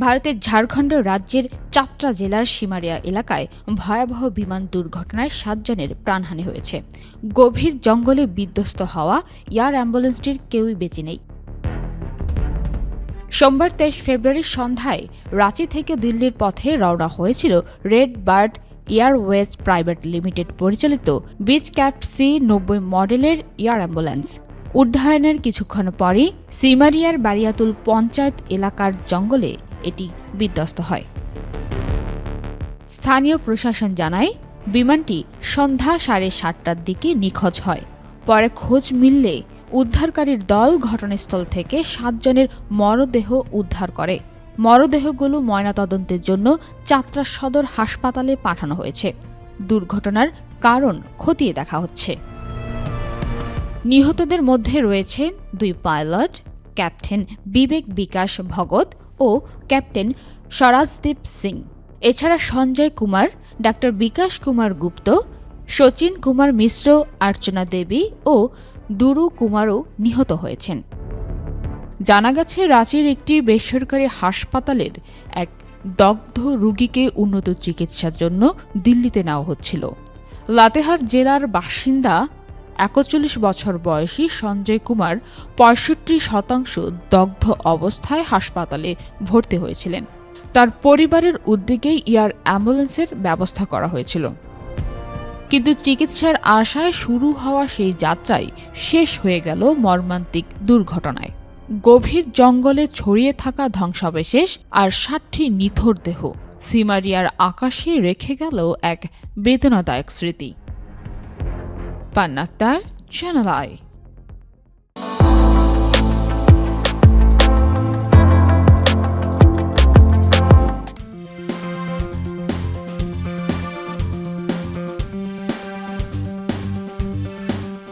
ভারতের ঝাড়খণ্ড রাজ্যের চাতরা জেলার সিমারিয়া এলাকায় ভয়াবহ বিমান দুর্ঘটনায় ৭ জনের প্রাণহানি হয়েছে। গভীর জঙ্গলে বিধ্বস্ত হওয়া এয়ার অ্যাম্বুলেন্সটির কেউই বেঁচে নেই। সোমবার ২৩ ফেব্রুয়ারি সন্ধ্যায় রাঁচি থেকে দিল্লির পথে রওনা হয়েছিল red bird Airways private limited পরিচালিত বিচক্রাফট C-90 মডেলের এয়ার অ্যাম্বুলেন্স। উড্ডয়নের কিছুক্ষণ পরই সিমারিয়ার বারিয়াতুল পঞ্চায়েত এলাকার জঙ্গলে এটি বিধ্বস্ত হয়। স্থানীয় প্রশাসন জানায়, বিমানটি সন্ধ্যা ৭:৩০টার দিকে নিখোঁজ হয়। পরে খোঁজ মিললে উদ্ধারকারীর দল ঘটনাস্থল থেকে ৭ জনের মরদেহ উদ্ধার করে। মরদেহগুলো ময়নাতদন্তের জন্য চাতরা সদর হাসপাতালে পাঠানো হয়েছে। দুর্ঘটনার কারণ খতিয়ে দেখা হচ্ছে। নিহতদের মধ্যে রয়েছেন ২ পাইলট, ক্যাপ্টেন বিবেক বিকাশ ভগত ও ক্যাপ্টেন স্বরাজদীপ সিং। এছাড়া সঞ্জয় কুমার, ডাক্তার বিকাশ কুমার গুপ্ত, শচীন কুমার মিশ্র, অর্চনা দেবী ও দুরু কুমারও নিহত হয়েছেন। জানা গেছে, রাঁচির একটি বেসরকারি হাসপাতালের এক দগ্ধ রোগীকে উন্নত চিকিৎসার জন্য দিল্লিতে নেওয়া হচ্ছিল। লাতেহার জেলার বাসিন্দা ৪১ বছর বয়সী সঞ্জয় কুমার ৬৫% দগ্ধ অবস্থায় হাসপাতালে ভর্তি হয়েছিলেন। তার পরিবারের উদ্যোগেই এয়ার অ্যাম্বুলেন্সের ব্যবস্থা করা হয়েছিল। কিন্তু চিকিৎসার আশায় শুরু হওয়া সেই যাত্রাই শেষ হয়ে গেল মর্মান্তিক দুর্ঘটনায়। গভীর জঙ্গলে ছড়িয়ে থাকা ধ্বংসাবশেষ আর ৬০টি নিথর দেহ সিমারিয়ার আকাশে রেখে গেল এক বেদনাদায়ক স্মৃতি। পান্না আক্তার, চ্যানেল আই।